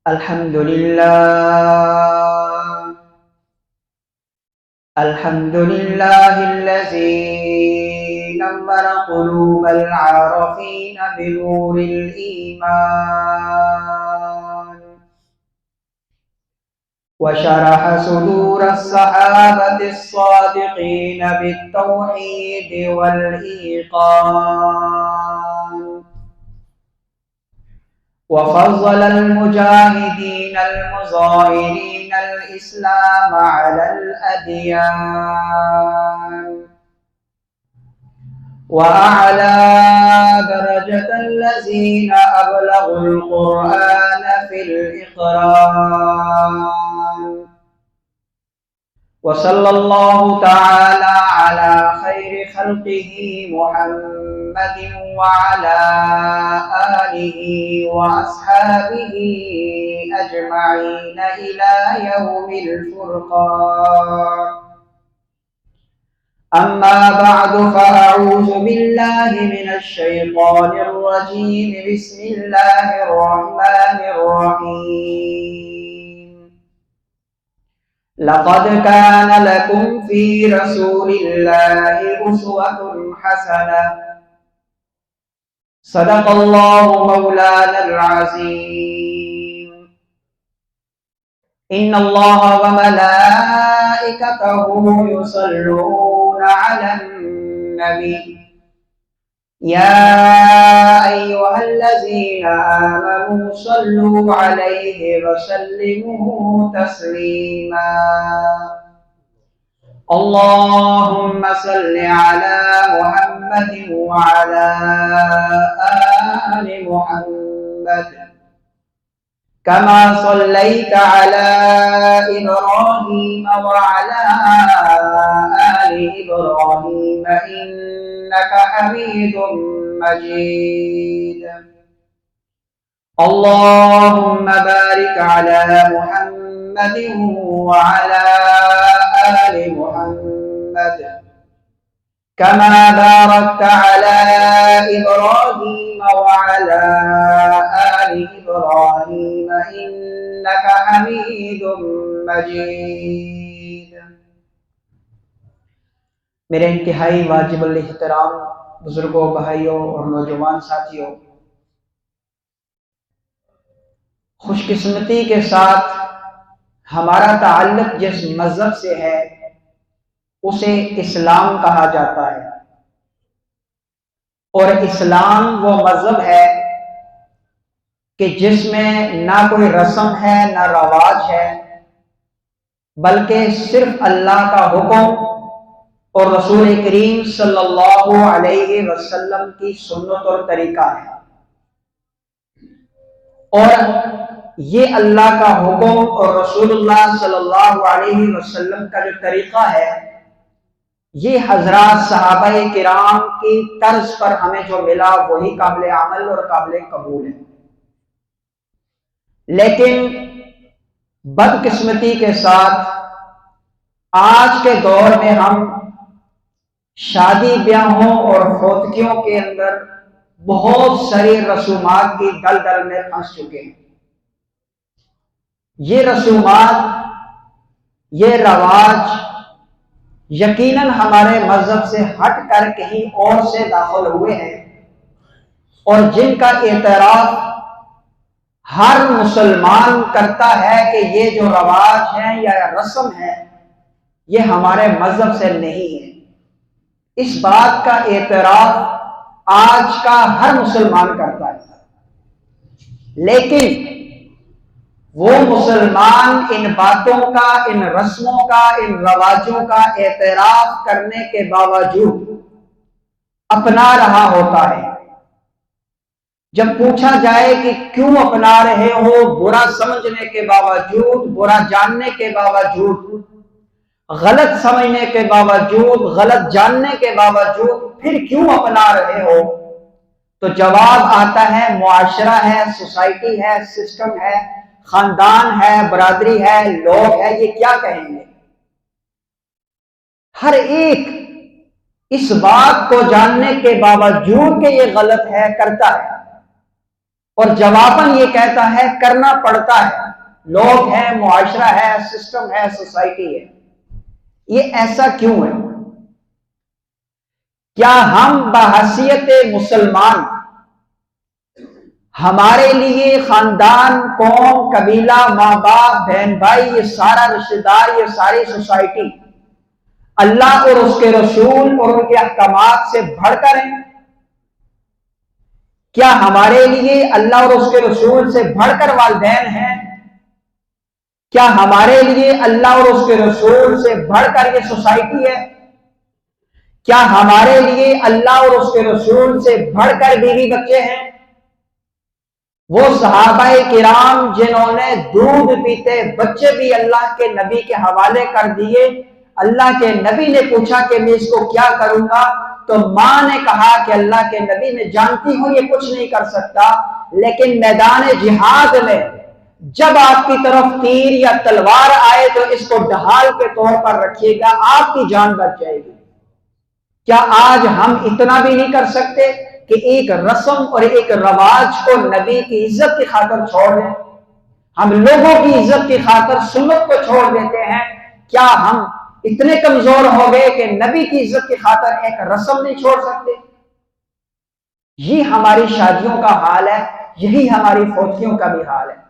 الحمد لله الحمد لله الذي نور قلوب العارفين بنور الإيمان وشرح صدور الصحابة الصادقين بالتوحيد والإيقان وفضل المجاهدين المظاهرين الإسلام على الأديان وأعلى درجة الذين أبلغوا القرآن في الإقران وصلى الله تعالى على خير خلقه محمد وعلى آله وأصحابه أجمعين إلى يوم الفرقان. أما بعد فأعوذ بالله من الشيطان الرجيم. بسم الله الرحمن الرحيم. لقد كان لكم في رسول الله أسوة حسنة. صدق الله مولانا العظيم. إن الله وملائكته يصلون على النبي يا أيها الذين آمنوا صلوا عليه وسلموا تسليما. اللهم صل على محمد وعلى آل محمد كما صليت على إبراهيم وعلى آل إبراهيم إنك حميد مجيد. اللهم بارك على محمد وعلى آل محمد كما باركت على إبراهيم وعلى آل إبراهيم إنك حميد مجيد. میرے انتہائی واجب الاحترام بزرگوں، بھائیوں اور نوجوان ساتھیوں، خوش قسمتی کے ساتھ ہمارا تعلق جس مذہب سے ہے اسے اسلام کہا جاتا ہے، اور اسلام وہ مذہب ہے کہ جس میں نہ کوئی رسم ہے نہ رواج ہے، بلکہ صرف اللہ کا حکم اور رسول کریم صلی اللہ علیہ وسلم کی سنت اور طریقہ ہے. اور یہ اللہ کا حکم اور رسول اللہ صلی اللہ علیہ وسلم کا جو طریقہ ہے، یہ حضرات صحابہ کرام کی طرز پر ہمیں جو ملا وہی قابل عمل اور قابل قبول ہے. لیکن بدقسمتی کے ساتھ آج کے دور میں ہم شادی بیاہوں اور فوتگیوں کے اندر بہت ساری رسومات کی دلدل میں پھنس چکے ہیں. یہ رسومات، یہ رواج یقیناً ہمارے مذہب سے ہٹ کر کہیں اور سے داخل ہوئے ہیں، اور جن کا اعتراف ہر مسلمان کرتا ہے کہ یہ جو رواج ہیں یا رسم ہے یہ ہمارے مذہب سے نہیں ہے. اس بات کا اعتراف آج کا ہر مسلمان کرتا ہے، لیکن وہ مسلمان ان باتوں کا، ان رسموں کا، ان رواجوں کا اعتراف کرنے کے باوجود اپنا رہا ہوتا ہے. جب پوچھا جائے کہ کیوں اپنا رہے ہو، برا سمجھنے کے باوجود، برا جاننے کے باوجود، غلط سمجھنے کے باوجود، غلط جاننے کے باوجود پھر کیوں اپنا رہے ہو، تو جواب آتا ہے معاشرہ ہے، سوسائٹی ہے، سسٹم ہے، خاندان ہے، برادری ہے، لوگ ہے، یہ کیا کہیں گے. ہر ایک اس بات کو جاننے کے باوجود کہ یہ غلط ہے کرتا ہے. اور جواباً یہ کہتا ہے کرنا پڑتا ہے، لوگ ہیں، معاشرہ ہے، سسٹم ہے، سوسائٹی ہے۔ یہ ایسا کیوں ہے؟ کیا ہم بحیثیت مسلمان، ہمارے لیے خاندان، قوم، قبیلہ، ماں باپ، بہن بھائی، یہ سارا رشتہ دار، یہ ساری سوسائٹی اللہ اور اس کے رسول اور ان کے احکامات سے بڑھ کر ہیں؟ کیا ہمارے لیے اللہ اور اس کے رسول سے بڑھ کر والدین ہیں؟ کیا ہمارے لیے اللہ اور اس کے رسول سے بڑھ کر یہ سوسائٹی ہے؟ کیا ہمارے لیے اللہ اور اس کے رسول سے بڑھ کر بیوی بچے ہیں؟ وہ صحابہ کرام جنہوں نے دودھ پیتے بچے بھی اللہ کے نبی کے حوالے کر دیے، اللہ کے نبی نے پوچھا کہ میں اس کو کیا کروں گا، تو ماں نے کہا کہ اللہ کے نبی میں جانتی ہوں یہ کچھ نہیں کر سکتا، لیکن میدان جہاد میں جب آپ کی طرف تیر یا تلوار آئے تو اس کو ڈھال کے طور پر رکھیے گا، آپ کی جان بچ جائے گی۔ کیا آج ہم اتنا بھی نہیں کر سکتے کہ ایک رسم اور ایک رواج کو نبی کی عزت کی خاطر چھوڑ دیں؟ ہم لوگوں کی عزت کی خاطر سنت کو چھوڑ دیتے ہیں۔ کیا ہم اتنے کمزور ہو گئے کہ نبی کی عزت کی خاطر ایک رسم نہیں چھوڑ سکتے؟ یہ ہماری شادیوں کا حال ہے، یہی ہماری فوتیوں کا بھی حال ہے۔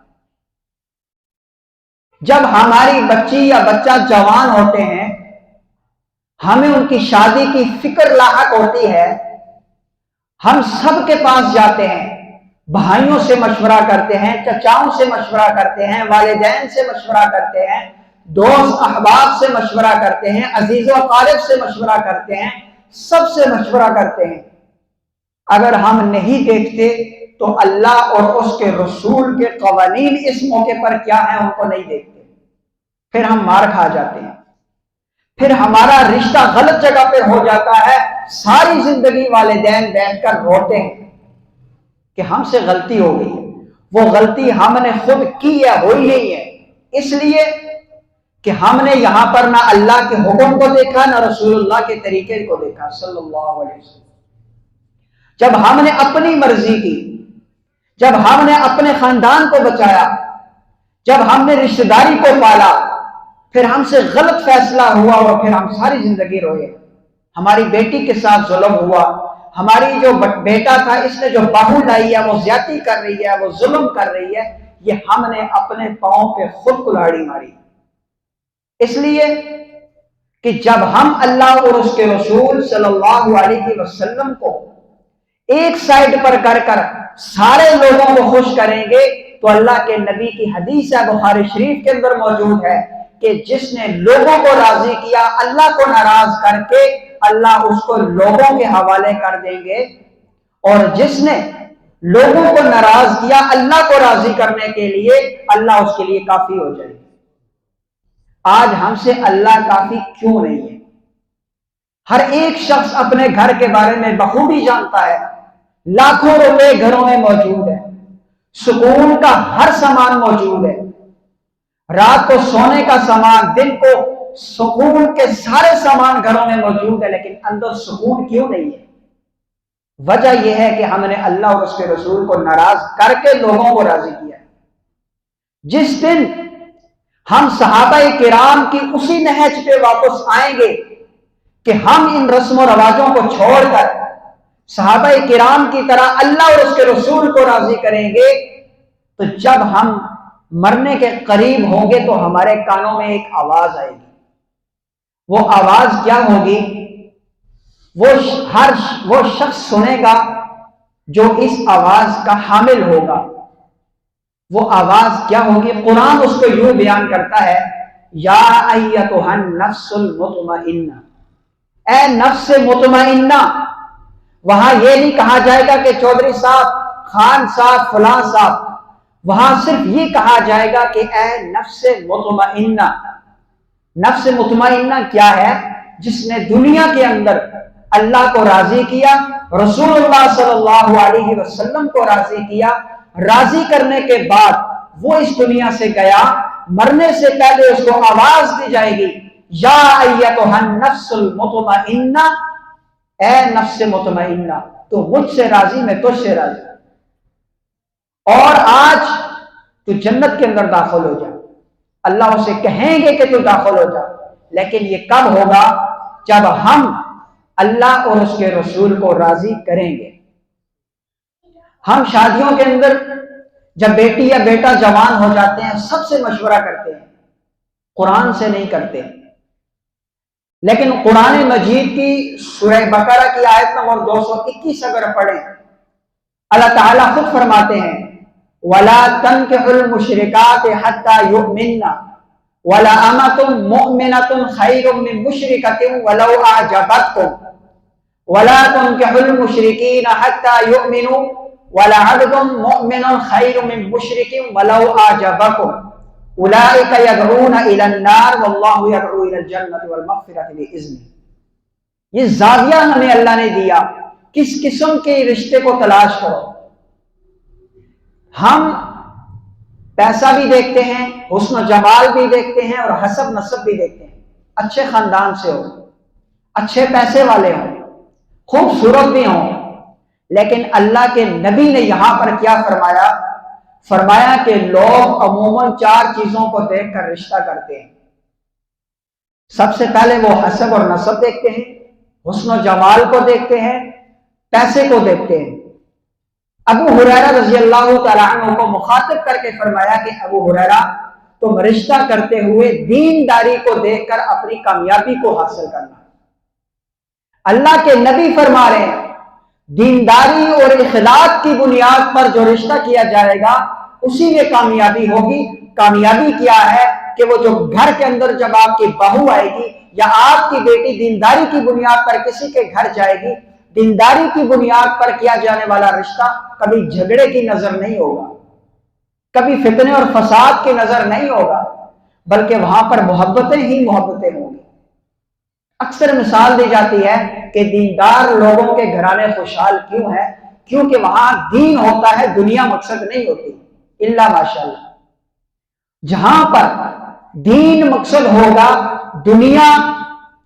جب ہماری بچی یا بچہ جوان ہوتے ہیں، ہمیں ان کی شادی کی فکر لاحق ہوتی ہے، ہم سب کے پاس جاتے ہیں، بھائیوں سے مشورہ کرتے ہیں، چچاؤں سے مشورہ کرتے ہیں، والدین سے مشورہ کرتے ہیں، دوست احباب سے مشورہ کرتے ہیں، عزیز و اقارب سے مشورہ کرتے ہیں، سب سے مشورہ کرتے ہیں۔ اگر ہم نہیں دیکھتے تو اللہ اور اس کے رسول کے قوانین اس موقع پر کیا ہیں ان کو نہیں دیکھتے، پھر ہم مار کھا جاتے ہیں، پھر ہمارا رشتہ غلط جگہ پہ ہو جاتا ہے، ساری زندگی والدین بیٹھ کر روتے ہیں کہ ہم سے غلطی ہو گئی ہے، وہ غلطی ہم نے خود کی ہے، ہوئی نہیں ہے، اس لیے کہ ہم نے یہاں پر نہ اللہ کے حکم کو دیکھا نہ رسول اللہ کے طریقے کو دیکھا صلی اللہ علیہ وسلم۔ جب ہم نے اپنی مرضی کی، جب ہم نے اپنے خاندان کو بچایا، جب ہم نے رشتہ داری کو پالا، پھر ہم سے غلط فیصلہ ہوا اور پھر ہم ساری زندگی روئے۔ ہماری بیٹی کے ساتھ ظلم ہوا، ہماری جو بیٹا تھا اس نے جو بہو لائی ہے وہ زیادتی کر رہی ہے، وہ ظلم کر رہی ہے، یہ ہم نے اپنے پاؤں پہ خود کلاڑی ماری۔ اس لیے کہ جب ہم اللہ اور اس کے رسول صلی اللہ علیہ وسلم کو ایک سائڈ پر کر کر سارے لوگوں کو خوش کریں گے تو اللہ کے نبی کی حدیث ہے، بخاری شریف کے اندر موجود ہے کہ جس نے لوگوں کو راضی کیا اللہ کو ناراض کر کے اللہ اس کو لوگوں کے حوالے کر دیں گے، اور جس نے لوگوں کو ناراض کیا اللہ کو راضی کرنے کے لیے اللہ اس کے لیے کافی ہو جائے گا۔ آج ہم سے اللہ کافی کیوں نہیں ہے؟ ہر ایک شخص اپنے گھر کے بارے میں بخوبی جانتا ہے، لاکھوں روپے گھروں میں موجود ہے، سکون کا ہر سامان موجود ہے، رات کو سونے کا سامان، دن کو سکون کے سارے سامان گھروں میں موجود ہے، لیکن اندر سکون کیوں نہیں ہے؟ وجہ یہ ہے کہ ہم نے اللہ اور اس کے رسول کو ناراض کر کے لوگوں کو راضی کیا۔ جس دن ہم صحابہ کرام کی اسی نہج پہ واپس آئیں گے کہ ہم ان رسم و رواجوں کو چھوڑ کر صحابہ کرام کی طرح اللہ اور اس کے رسول کو راضی کریں گے، تو جب ہم مرنے کے قریب ہوں گے تو ہمارے کانوں میں ایک آواز آئے گی۔ وہ آواز کیا ہوگی؟ وہ شخص سنے گا جو اس آواز کا حامل ہوگا۔ وہ آواز کیا ہوگی؟ قرآن اس کو یوں بیان کرتا ہے، یا ایتھا النفس المطمئنہ، اے نفس مطمئنہ۔ وہاں یہ نہیں کہا جائے گا کہ چودھری صاحب، خان صاحب، فلاں صاحب، وہاں صرف یہ کہا جائے گا کہ اے نفس مطمئنہ۔ نفس مطمئنہ کیا ہے؟ جس نے دنیا کے اندر اللہ کو راضی کیا، رسول اللہ صلی اللہ علیہ وسلم کو راضی کیا، راضی کرنے کے بعد وہ اس دنیا سے گیا، مرنے سے پہلے اس کو آواز دی جائے گی، یا ایتھا النفس المطمئنہ، اے نفس مطمئنہ، تو مجھ سے راضی، میں تجھ سے راضی۔ اور آج تو جنت کے اندر داخل ہو جا. اللہ اسے کہیں گے کہ تو داخل ہو جا، لیکن یہ کب ہوگا؟ جب ہم اللہ اور اس کے رسول کو راضی کریں گے. ہم شادیوں کے اندر جب بیٹی یا بیٹا جوان ہو جاتے ہیں سب سے مشورہ کرتے ہیں، قرآن سے نہیں کرتے. لیکن قرآن مجید کی سورہ بقرہ کی آیت نمبر 221 اگر پڑھیں، اللہ تعالیٰ خود فرماتے ہیں وَلَا تَنْكِحُوا الْمُشْرِكَاتِ حَتَّى يُؤْمِنَّ وَلَأَمَةٌ مُؤْمِنَةٌ خَيْرٌ مِّن مُشْرِكَةٍ وَلَوْ أَعْجَبَتْكُمْ وَلَا تُنْكِحُوا الْمُشْرِكِينَ حَتَّى يُؤْمِنُوا وَلَعَبْدٌ مُؤْمِنٌ خَيْرٌ مِّن مُشْرِكٍ وَلَوْ أَعْجَبَكُمْ أُولَٰئِكَ يَدْعُونَ إِلَى النَّارِ وَاللَّهُ يَدْعُو إِلَى الْجَنَّةِ وَالْمَغْفِرَةِ بِإِذْنِهِ. یہ زاویہ ہمیں اللہ نے دیا، کس قسم کے رشتے کو تلاش کرو. ہم پیسہ بھی دیکھتے ہیں، حسن و جمال بھی دیکھتے ہیں، اور حسب نسب بھی دیکھتے ہیں. اچھے خاندان سے ہو، اچھے پیسے والے ہوں، خوبصورت بھی ہوں. لیکن اللہ کے نبی نے یہاں پر کیا فرمایا؟ فرمایا کہ لوگ عموماً 4 چیزوں کو دیکھ کر رشتہ کرتے ہیں. سب سے پہلے وہ حسب اور نسب دیکھتے ہیں، حسن و جمال کو دیکھتے ہیں، پیسے کو دیکھتے ہیں. ابو ہریرہ رضی اللہ تعالیٰ عنہ کو مخاطب کر کے فرمایا کہ ابو ہریرہ، تم رشتہ کرتے ہوئے دینداری کو دیکھ کر اپنی کامیابی کو حاصل کرنا. اللہ کے نبی فرما رہے ہیں دینداری اور اخلاق کی بنیاد پر جو رشتہ کیا جائے گا اسی میں کامیابی ہوگی. کامیابی کیا ہے کہ وہ جو گھر کے اندر جب آپ کی بہو آئے گی یا آپ کی بیٹی دینداری کی بنیاد پر کسی کے گھر جائے گی، دینداری کی بنیاد پر کیا جانے والا رشتہ کبھی جھگڑے کی نظر نہیں ہوگا، کبھی فتنے اور فساد کی نظر نہیں ہوگا، بلکہ وہاں پر محبتیں ہی محبتیں ہوں گی. اکثر مثال دی جاتی ہے کہ دیندار لوگوں کے گھرانے خوشحال کیوں ہیں؟ کیونکہ وہاں دین ہوتا ہے، دنیا مقصد نہیں ہوتی. الا ماشاءاللہ جہاں پر دین مقصد ہوگا، دنیا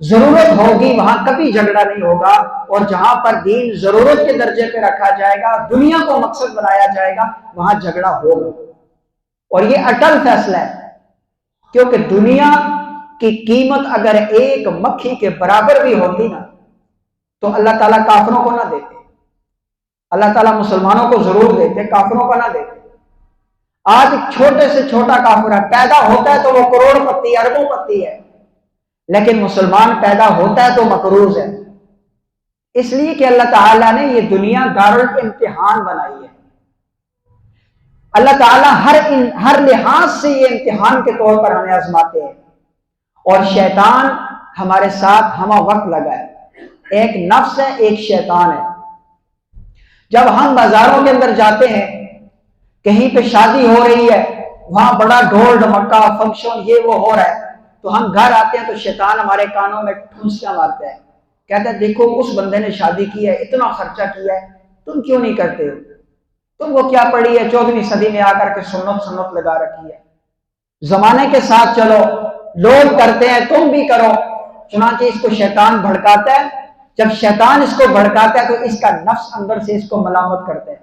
ضرورت ہوگی، وہاں کبھی جھگڑا نہیں ہوگا. اور جہاں پر دین ضرورت کے درجے پہ رکھا جائے گا، دنیا کو مقصد بنایا جائے گا، وہاں جھگڑا ہوگا. اور یہ اٹل فیصلہ ہے، کیونکہ دنیا کی قیمت اگر ایک مکھی کے برابر بھی ہوتی نا تو اللہ تعالیٰ کافروں کو نہ دیتے. اللہ تعالیٰ مسلمانوں کو ضرور دیتے، کافروں کو نہ دیتے. آج چھوٹے سے چھوٹا کافر پیدا ہوتا ہے تو وہ کروڑ پتی اربوں پتی ہے، لیکن مسلمان پیدا ہوتا ہے تو مقروض ہے. اس لیے کہ اللہ تعالیٰ نے یہ دنیا دارالامتحان بنائی ہے. اللہ تعالیٰ ہر لحاظ سے یہ امتحان کے طور پر ہمیں آزماتے ہیں. اور شیطان ہمارے ساتھ ہمہ وقت لگا ہے. ایک نفس ہے، ایک شیطان ہے. جب ہم بازاروں کے اندر جاتے ہیں، کہیں پہ شادی ہو رہی ہے، وہاں بڑا ڈھول ڈھمکا فنکشن یہ وہ ہو رہا ہے، تو ہم گھر آتے ہیں تو شیطان ہمارے کانوں میں ٹھنسیاں مارتا ہے، کہتا ہے دیکھو اس بندے نے شادی کی ہے، اتنا خرچہ کیا ہے، تم کیوں نہیں کرتے ہو؟ تم وہ کیا پڑھی ہے 14ویں صدی میں آ کر کے سنت لگا رکھی ہے. زمانے کے ساتھ چلو، لوگ کرتے ہیں تم بھی کرو. چنانچہ اس کو شیطان بھڑکاتا ہے. جب شیطان اس کو بھڑکاتا ہے تو اس کا نفس اندر سے اس کو ملامت کرتا ہے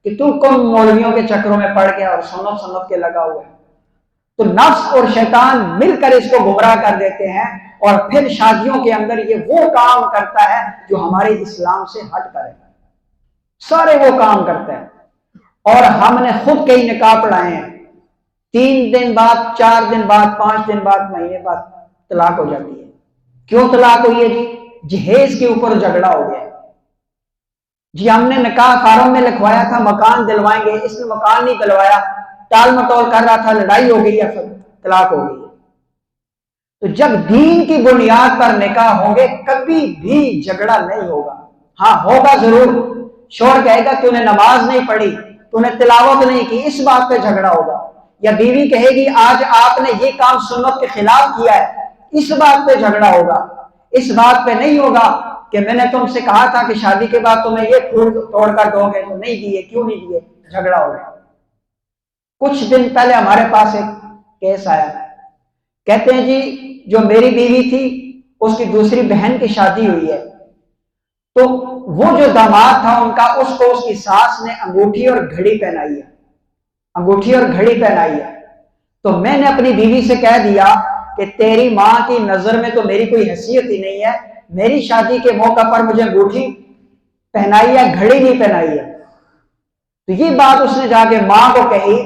کہ تو کون مولویوں کے چکروں میں پڑ گیا اور سنت کے لگا ہوا ہے. تو نفس اور شیطان مل کر اس کو گمراہ کر دیتے ہیں، اور پھر شادیوں کے اندر یہ وہ کام کرتا ہے جو ہمارے اسلام سے ہٹ کر ہے. سارے وہ کام کرتا ہے. اور ہم نے خود کئی نکاح پڑھائے ہیں، 3 دن بعد، 4 دن بعد، 5 دن بعد، مہینے بعد طلاق ہو جاتی ہے. کیوں طلاق ہوئی ہے جی؟ جہیز کے اوپر جھگڑا ہو گیا. جی ہم نے نکاح فارم میں لکھوایا تھا مکان دلوائیں گے، اس نے مکان نہیں دلوایا، ٹال مٹول کر رہا تھا، لڑائی ہو گئی ہے، پھر طلاق ہو گئی. تو جب دین کی بنیاد پر نکاح ہوں گے کبھی بھی جھگڑا نہیں ہوگا. ہاں ہوگا ضرور، شوہر کہے گا تو نے نماز نہیں پڑھی، تو نے تلاوت نہیں کی، اس بات پہ جھگڑا ہوگا. یا بیوی کہے گی آج آپ نے یہ کام سنت کے خلاف کیا ہے، اس بات پہ جھگڑا ہوگا. اس بات پہ نہیں ہوگا کہ میں نے تم سے کہا تھا کہ شادی کے بعد تمہیں یہ پھول توڑ کر دو گے تو نہیں دیے، کیوں نہیں دیے، جھگڑا ہو گیا. کچھ دن پہلے ہمارے پاس ایک کیس آیا، کہتے ہیں جی جو میری بیوی تھی اس کی دوسری بہن کی شادی ہوئی ہے، تو وہ جو داماد تھا ان کا، اس کو اس کی ساس نے انگوٹھی اور گھڑی پہنائی ہے. انگوٹھی اور گھڑی پہنائی ہے، تو میں نے اپنی بیوی سے کہہ دیا کہ تیری ماں کی نظر میں تو میری کوئی حیثیت ہی نہیں ہے، میری شادی کے موقع پر مجھے انگوٹھی پہنائی ہے، گھڑی نہیں پہنائی ہے۔ تو یہ بات اس نے جا کے ماں کو کہی،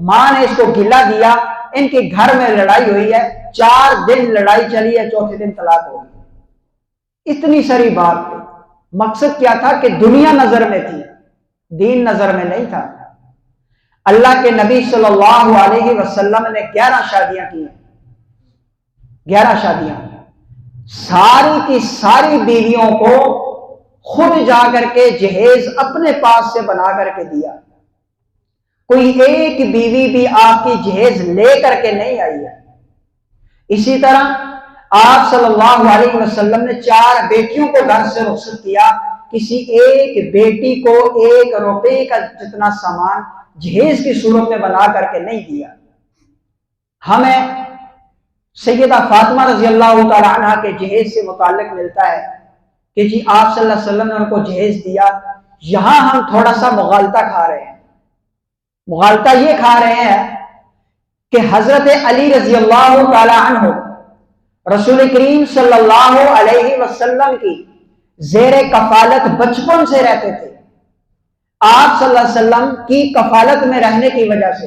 ماں نے اس کو گلہ دیا، ان کے گھر میں لڑائی ہوئی ہے، 4 دن لڑائی چلی ہے، چوتھے دن طلاق ہو گئی۔ اتنی ساری بات تھی، مقصد کیا تھا کہ دنیا نظر میں تھی، دین نظر میں نہیں تھا۔ اللہ کے نبی صلی اللہ علیہ وسلم نے 11 شادیاں کی ہیں، 11 شادیاں، ساری کی ساری بیویوں کو خود جا کر کے جہیز اپنے پاس سے بنا کر کے دیا، کوئی ایک بیوی بھی آپ کی جہیز لے کر کے نہیں آئی ہے۔ اسی طرح آپ صلی اللہ علیہ وسلم نے 4 بیٹیوں کو گھر سے رخصت کیا، کسی ایک بیٹی کو 1 روپے کا جتنا سامان جہیز کی صورت میں بنا کر کے نہیں دیا۔ ہمیں سیدہ فاطمہ رضی اللہ تعالی عنہ کے جہیز سے متعلق ملتا ہے کہ جی آپ صلی اللہ علیہ وسلم نے ان کو جہیز دیا۔ یہاں ہم تھوڑا سا مغالطہ کھا رہے ہیں، مغالطہ یہ کھا رہے ہیں کہ حضرت علی رضی اللہ تعالی عنہ رسول کریم صلی اللہ علیہ وسلم کی زیر کفالت بچپن سے رہتے تھے، آپ صلی اللہ علیہ وسلم کی کفالت میں رہنے کی وجہ سے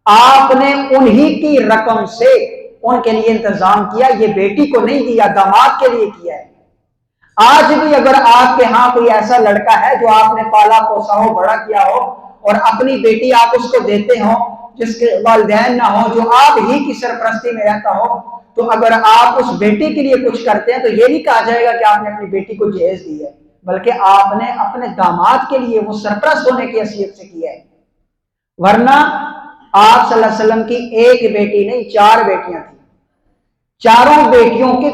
آپ نے انہی کی رقم سے ان کے لیے انتظام کیا، یہ بیٹی کو نہیں دیا، داماد کے لیے کیا ہے۔ آج بھی اگر آپ کے ہاں کوئی ایسا لڑکا ہے جو آپ نے پالا پوسا ہو، بڑا کیا ہو، اور اپنی بیٹی آپ اس کو دیتے ہو جس کے والدین نہ ہو، جو آپ ہی کی سرپرستی میں رہتا ہو، تو اگر آپ اس بیٹی کے لیے کچھ کرتے ہیں تو یہ نہیں کہا جائے گا کہ آپ نے اپنی بیٹی کو جہیز دی ہے، بلکہ آپ نے اپنے داماد کے لیے وہ سرپرست ہونے کی حیثیت سے کیا ہے۔ ورنہ آپ صلی اللہ علیہ وسلم کی ایک بیٹی نہیں، 4 بیٹیاں تھیں، چاروں بیٹیوں کے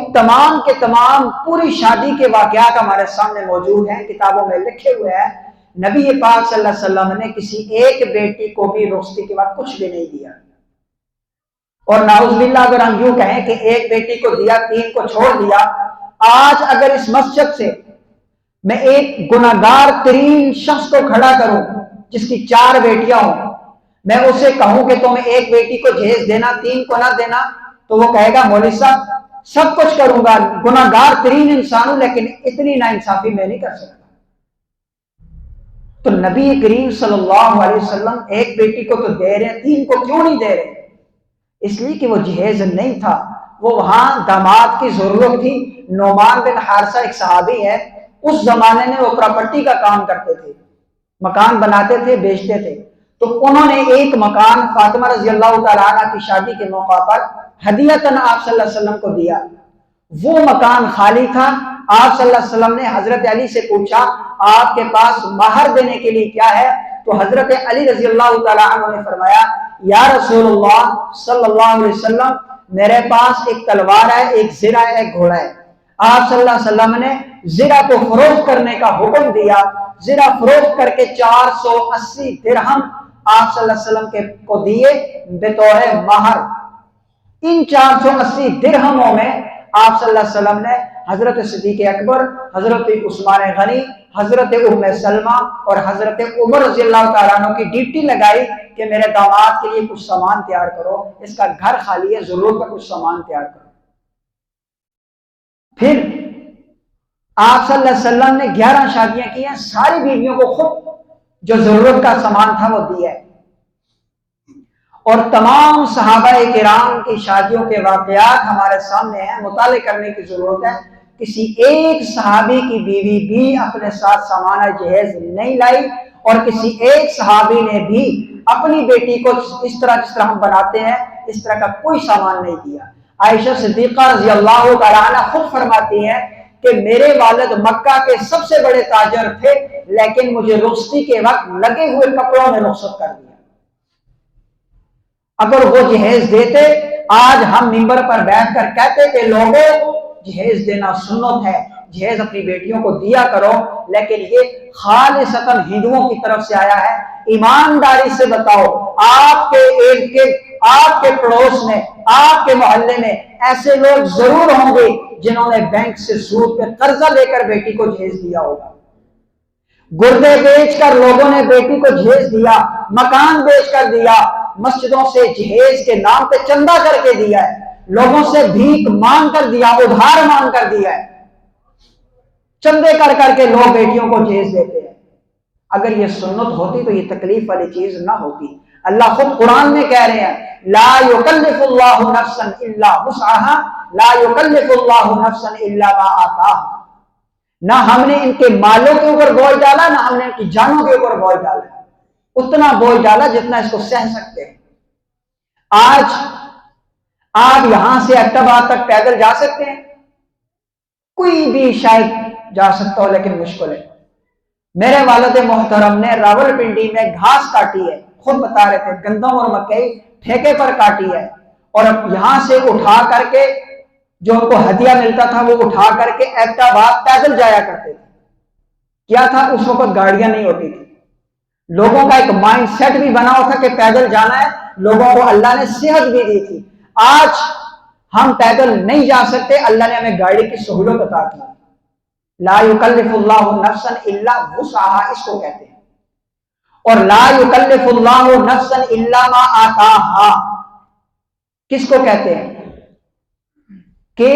تمام پوری شادی کے واقعات ہمارے سامنے موجود ہیں، کتابوں میں لکھے ہوئے ہیں۔ نبی پاک صلی اللہ علیہ وسلم نے کسی ایک بیٹی کو بھی رخصتی کے بعد کچھ بھی نہیں دیا۔ اور نعوذ باللہ اگر ہم یوں کہیں کہ ایک بیٹی کو دیا، 3 کو چھوڑ دیا، آج اگر اس مسجد سے میں ایک گناہگار ترین شخص کو کھڑا کروں جس کی 4 بیٹیاں ہوں، میں اسے کہوں کہ تم ایک بیٹی کو جہیز دینا، 3 کو نہ دینا، تو وہ کہے گا مولوی صاحب سب کچھ کروں گا، گناہگار ترین انسان ہوں، لیکن اتنی ناانصافی میں نہیں کر سکتا۔ تو نبی کریم صلی اللہ علیہ وسلم ایک بیٹی کو تو دے رہے ہیں، 3 کو کیوں نہیں دے رہے؟ اس لیے کہ وہ جہیز نہیں تھا، وہ وہاں داماد کی ضرورت تھی۔ نعمان بن حارثہ ایک صحابی ہے، اس زمانے میں وہ پراپرٹی کا کام کرتے تھے، مکان بناتے تھے، بیچتے تھے، تو انہوں نے ایک مکان فاطمہ رضی اللہ تعالیٰ عنہ کی شادی کے موقع پر ہدیۃً آپ صلی اللہ علیہ وسلم کو دیا۔ وہ مکان خالی تھا، آپ صلی اللہ علیہ وسلم نے حضرت علی سے پوچھا آپ کے پاس مہر دینے کے لیے کیا ہے؟ تو حضرت علی رضی اللہ تعالیٰ عنہ نے فرمایا یا رسول اللہ صلی اللہ علیہ وسلم میرے پاس ایک تلوار ہے، ایک زرہ ہے، ایک گھوڑا ہے۔ آپ صلی اللہ علیہ وسلم نے زرہ کو فروخت کرنے کا حکم دیا، زرہ فروخت کر کے 480 درہم آپ صلی اللہ علیہ وسلم کو دیے بطور مہر۔ ان 480 درہموں میں آپ صلی اللہ علیہ وسلم نے حضرت صدیق اکبر، حضرت عثمان غنی، حضرت ام سلمہ اور حضرت عمر رضی اللہ تعالیٰ عنہ کی ڈیوٹی لگائی کہ میرے داماد کے لیے کچھ سامان تیار کرو، اس کا گھر خالی ہے، ضرورت کا کچھ سامان تیار کرو۔ پھر آپ صلی اللہ علیہ وسلم نے 11 شادیاں کی ہیں، ساری بیویوں کو خود جو ضرورت کا سامان تھا وہ دیا ہے۔ اور تمام صحابہ کرام کی شادیوں کے واقعات ہمارے سامنے ہیں، مطالعہ کرنے کی ضرورت ہے۔ کسی ایک صحابی کی بیوی بھی اپنے ساتھ سامان جہیز نہیں لائی، اور کسی ایک صحابی نے بھی اپنی بیٹی کو اس طرح جس طرح ہم بناتے ہیں اس طرح کا کوئی سامان نہیں دیا۔ عائشہ صدیقہ رضی اللہ تعالیٰ عنہ خود فرماتی ہیں کہ میرے والد مکہ کے سب سے بڑے تاجر تھے، لیکن مجھے رخصتی کے وقت لگے ہوئے کپڑوں میں رخصت کر دیا۔ اگر وہ جہیز دیتے، آج ہم ممبر پر بیٹھ کر کہتے کہ لوگوں جہیز دینا سنت ہے، جہیز اپنی بیٹیوں کو دیا کرو، لیکن یہ خالصتاً ہندوؤں کی طرف سے آیا ہے۔ ایمانداری سے بتاؤ، آپ کے ارد گرد، آپ کے پڑوس میں، آپ کے محلے میں ایسے لوگ ضرور ہوں گے جنہوں نے بینک سے سود پہ قرضہ لے کر بیٹی کو جہیز دیا ہوگا۔ گردے بیچ کر لوگوں نے بیٹی کو جہیز دیا، مکان بیچ کر دیا، مسجدوں سے جہیز کے نام پہ چندہ کر کے دیا ہے، لوگوں سے بھیک مانگ کر دیا، ادھار مانگ کر دیا ہے، چندے کر کر کے لوگ بیٹیوں کو جہیز دیتے ہیں۔ اگر یہ سنت ہوتی تو یہ تکلیف والی چیز نہ ہوتی۔ اللہ خود قرآن میں کہہ رہے ہیں لا یکلف اللہ نفسا الا وسعها، لا یکلف اللہ نفسا الا ما آتاها۔ نہ ہم نے ان کے مالوں کے اوپر بوجھ ڈالا، نہ ہم نے ان کی جانوں کے اوپر بوجھ ڈالا، اتنا بوجھ ڈالا جتنا اس کو سہ سکتے ہیں۔ آج آپ یہاں سے ایبٹآباد تک پیدل جا سکتے ہیں، کوئی بھی شاید جا سکتا ہو لیکن مشکل ہے۔ میرے والد محترم نے راولپنڈی میں گھاس کاٹی ہے، خود بتا رہے تھے، گندم اور مکئی ٹھیکے پر کاٹی ہے، اور اب یہاں سے اٹھا کر کے جو ان کو ہدیہ ملتا تھا وہ اٹھا کر کے ایبٹآباد پیدل جایا کرتے تھے۔ کیا تھا اس وقت؟ گاڑیاں نہیں ہوتی تھی، لوگوں کا ایک مائنڈ سیٹ بھی بنا ہوا تھا کہ پیدل جانا ہے، لوگوں کو اللہ نے صحت بھی دی تھی۔ آج ہم پیدل نہیں جا سکتے، اللہ نے ہمیں گاڑی کی سہولت عطا کی۔ لا یکلف اللہ نفسا الا وسعها اس کو کہتے ہیں، اور لا یکلف اللہ نفسا الا ما آتاها کس کو کہتے ہیں؟ کہ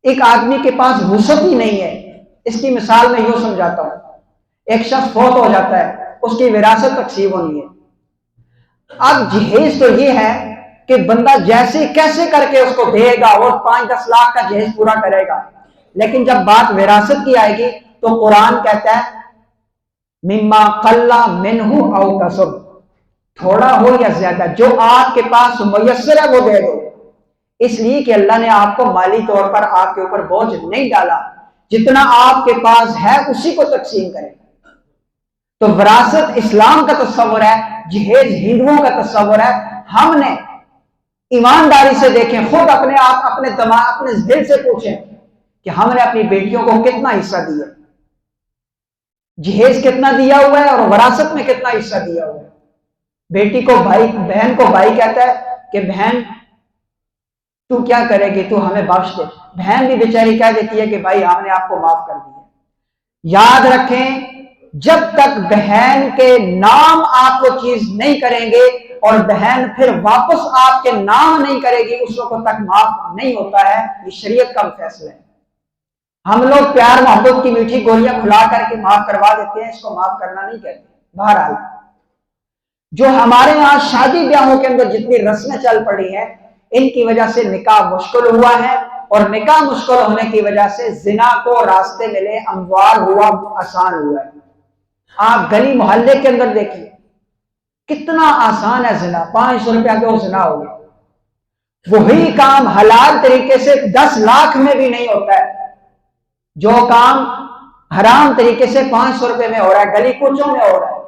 ایک آدمی کے پاس وسعت ہی نہیں ہے۔ اس کی مثال میں یوں سمجھاتا ہوں، ایک شخص فوت ہو جاتا ہے، اس کی وراثت تقسیم ہونی ہے۔ اب جہیز تو یہ ہے کہ بندہ جیسے کیسے کر کے اس کو دے گا، اور 5-10 لاکھ کا جہیز پورا کرے گا، لیکن جب بات وراثت کی آئے گی تو قرآن کہتا ہے مما قل منہ او کسب، تھوڑا ہو یا زیادہ جو آپ کے پاس میسر ہے وہ دے دو، اس لیے کہ اللہ نے آپ کو مالی طور پر آپ کے اوپر بوجھ نہیں ڈالا، جتنا آپ کے پاس ہے اسی کو تقسیم کریں۔ تو وراثت اسلام کا تصور ہے، جہیز ہندوؤں کا تصور ہے۔ ہم نے ایمانداری سے دیکھیں، خود اپنے آپ اپنے دماغ اپنے دل سے پوچھیں کہ ہم نے اپنی بیٹیوں کو کتنا حصہ دیا، جہیز کتنا دیا ہوا ہے اور وراثت میں کتنا حصہ دیا ہوا ہے۔ بیٹی کو بھائی، بہن کو بھائی کہتا ہے کہ بہن تو کیا کرے گی، تو ہمیں بخش دے، بہن بھی بیچاری کہہ دیتی ہے کہ بھائی ہم نے آپ کو معاف کر دیا۔ یاد رکھیں جب تک بہن کے نام آپ کو چیز نہیں کریں گے اور بہن پھر واپس آپ کے نام نہیں کرے گی، اس وقت تک معاف نہیں ہوتا ہے۔ یہ شریعت کا فیصلہ ہے۔ ہم لوگ پیار محبت کی میٹھی گولیاں کھلا کر کے معاف کروا دیتے ہیں، اس کو معاف کرنا نہیں کہتے۔ بہرحال جو ہمارے یہاں شادی بیاہوں کے اندر جتنی رسمیں چل پڑی ہیں، ان کی وجہ سے نکاح مشکل ہوا ہے، اور نکاح مشکل ہونے کی وجہ سے زنا کو راستے ملے، اموار ہوا، آسان ہوا ہے۔ آپ گلی محلے کے اندر دیکھیں کتنا آسان ہے زنا، 500 روپیہ کے وہ زنا ہو گیا۔ وہی کام حلال طریقے سے 10 لاکھ میں بھی نہیں ہوتا ہے، جو کام حرام طریقے سے 500 روپے میں ہو رہا ہے، گلی کوچوں میں ہو رہا ہے،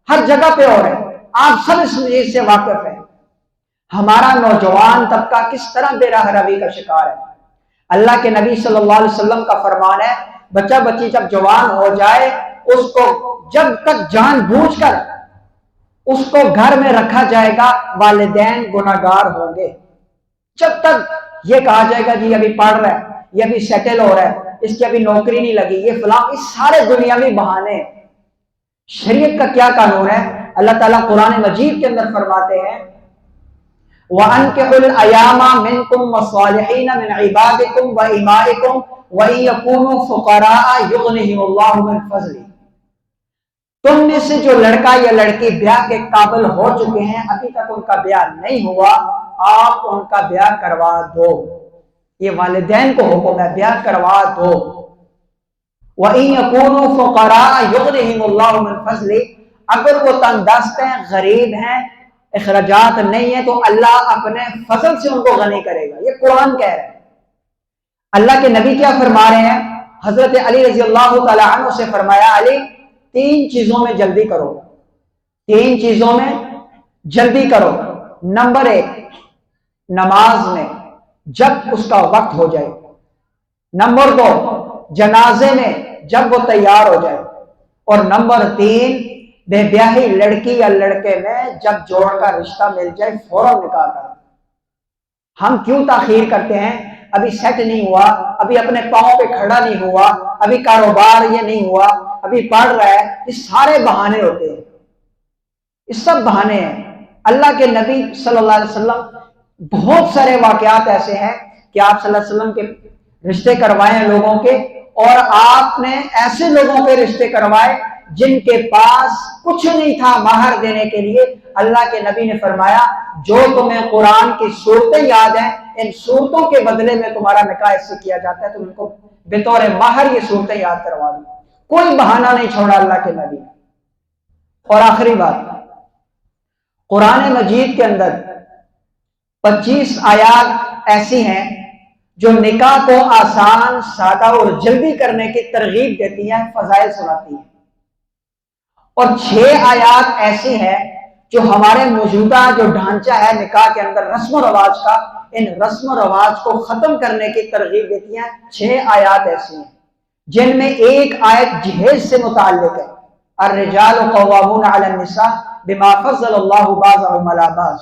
ہر جگہ پہ ہو رہا ہے۔ آپ سب اس چیز سے واقف ہیں۔ ہمارا نوجوان طبقہ کس طرح بے راہ روی کا شکار ہے۔ اللہ کے نبی صلی اللہ علیہ وسلم کا فرمان ہے، بچہ بچی جب جوان ہو جائے، اس کو جب تک جان بوجھ کر اس کو گھر میں رکھا جائے گا، والدین گناہگار ہوں گے۔ جب تک یہ کہا جائے گا جی ابھی پڑھ رہا ہے، یہ ابھی سیٹل ہو رہا ہے، اس کی ابھی نوکری نہیں لگی، یہ فلاں، اس سارے دنیاوی بہانے۔ شریعت کا کیا قانون ہے؟ اللہ تعالیٰ قرآن مجید کے اندر فرماتے ہیں وَأَنكِحُوا الْأَيَامَ مِنكُمْ وَالصَّالِحِينَ مِنْ عِبَادِكُمْ وَإِمَائِكُمْ وَإِن يَكُونُوا فُقَرَاءَ يُغْنِهِمُ اللَّهُ مِنْ فَضْلِهِ۔ تم میں سے جو لڑکا یا لڑکی بیاہ کے قابل ہو چکے ہیں، ابھی تک ان کا بیاہ نہیں ہوا، آپ ان کا بیاہ کروا دو۔ یہ والدین کو حکم ہے، بیاہ کروا دو۔ وَإِن يَكُونُوا فُقَرَاءَ يُغْنِهِمُ اللَّهُ مِنْ فَضْلِهِ، اگر وہ تنگ دست ہیں، غریب ہیں، اخراجات نہیں ہے، تو اللہ اپنے فضل سے ان کو غنی کرے گا۔ یہ قرآن کہہ رہے ہیں۔ اللہ کے نبی کیا فرما رہے ہیں؟ حضرت علی رضی اللہ تعالی عنہ سے فرمایا، علی 3 چیزوں میں جلدی کرو، 3 چیزوں میں جلدی کرو۔ نمبر 1، نماز میں جب اس کا وقت ہو جائے۔ نمبر 2، جنازے میں جب وہ تیار ہو جائے۔ اور نمبر 3، بے بیاہی لڑکی یا لڑکے میں جب جوڑ کا رشتہ مل جائے فوراً نکاح کرو۔ ہم کیوں تاخیر کرتے ہیں؟ ابھی سیٹ نہیں ہوا، ابھی اپنے پاؤں پہ کھڑا نہیں ہوا، ابھی کاروبار یہ نہیں ہوا، ابھی پڑھ رہا ہے، یہ سارے بہانے ہوتے ہیں، یہ سب بہانے ہیں۔ اللہ کے نبی صلی اللہ علیہ وسلم بہت سارے واقعات ایسے ہیں کہ آپ صلی اللہ علیہ وسلم کے رشتے کروائے ہیں لوگوں کے، اور آپ نے ایسے لوگوں کے رشتے کروائے جن کے پاس کچھ نہیں تھا مہر دینے کے لیے۔ اللہ کے نبی نے فرمایا جو تمہیں قرآن کی صورتیں یاد ہیں، ان صورتوں کے بدلے میں تمہارا نکاح اس سے کیا جاتا ہے، تم ان کو بطور مہر یہ صورتیں یاد کروا دو۔ کوئی بہانہ نہیں چھوڑا اللہ کے نبی نے۔ اور آخری بات، قرآن مجید کے اندر 25 آیات ایسی ہیں جو نکاح کو آسان، سادہ اور جلدی کرنے کی ترغیب دیتی ہیں، فضائل سناتی ہیں، اور 6 آیات ایسی ہیں جو ہمارے موجودہ جو ڈھانچہ ہے نکاح کے اندر رسم و رواج کا، ان رسم و رواج کو ختم کرنے کی ترغیب دیتی ہیں۔ 6 آیات ایسی ہیں جن میں ایک آیت جہیز سے متعلق ہے، الرجال قوامون علی النساء بما فضل اللہ بعضهم علی بعض،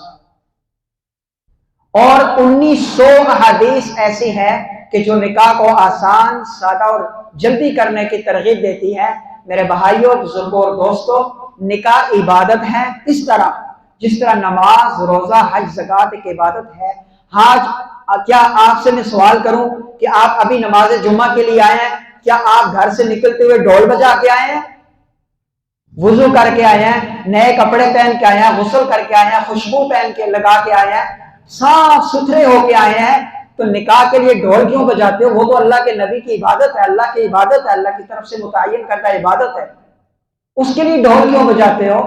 اور 1900 احادیث ایسی ہیں کہ جو نکاح کو آسان، سادہ اور جلدی کرنے کی ترغیب دیتی ہے۔ میرے بھائیوں، بزرگوں اور دوستوں، نکاح عبادت ہے، اس طرح جس طرح نماز، روزہ، حج، زکوٰۃ ایک عبادت ہے۔ کیا آپ سے میں سوال کروں کہ آپ ابھی نماز جمعہ کے لیے آئے ہیں؟ کیا آپ گھر سے نکلتے ہوئے ڈھول بجا کے آئے ہیں؟ وضو کر کے آئے ہیں، نئے کپڑے پہن کے آئے ہیں، غسل کر کے آئے ہیں، خوشبو پہن کے لگا کے آئے ہیں، صاف ستھرے ہو کے آئے ہیں؟ تو نکاح کے لیے ڈھول کیوں بجاتے ہو؟ وہ تو اللہ کے نبی کی عبادت ہے، اللہ کی عبادت ہے، اللہ کی طرف سے متعین کردہ عبادت ہے، اس کے لیے ڈھول کیوں بجاتے ہو؟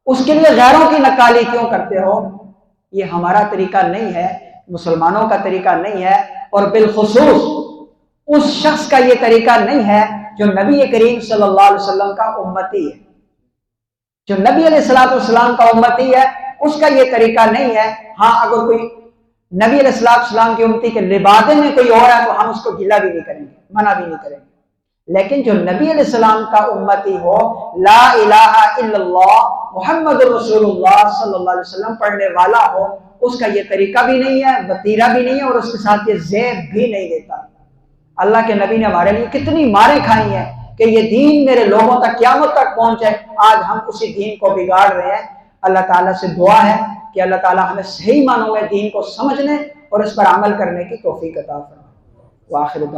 اس کے لیے غیروں کی نکالی کیوں کرتے ہو؟ یہ ہمارا طریقہ نہیں ہے، مسلمانوں کا طریقہ نہیں ہے، اور بالخصوص اس شخص کا یہ طریقہ نہیں ہے جو نبی کریم صلی اللہ علیہ وسلم کا امتی ہے۔ جو نبی علیہ السلام کا امتی ہے اس کا یہ طریقہ نہیں ہے۔ ہاں، اگر کوئی نبی علیہ السلام کے امتی کے لبادے میں کوئی اور ہے تو ہم اس کو گلہ بھی نہیں کریں گے، منع بھی نہیں کریں گے، لیکن جو نبی علیہ السلام کا امتی ہو، لا الہ الا اللہ محمد رسول اللہ صلی اللہ علیہ وسلم پڑھنے والا ہو، اس کا یہ طریقہ بھی نہیں ہے، وتیرہ بھی نہیں ہے، اور اس کے ساتھ یہ زیب بھی نہیں دیتا۔ اللہ کے نبی نے ہمارے لیے کتنی ماریں کھائی ہیں کہ یہ دین میرے لوگوں تک قیامت تک پہنچے، آج ہم اسی دین کو بگاڑ رہے ہیں۔ اللہ تعالیٰ سے دعا ہے کہ اللہ تعالیٰ ہمیں صحیح معنوں میں دین کو سمجھنے اور اس پر عمل کرنے کی توفیق عطا فرمائے۔ وآخر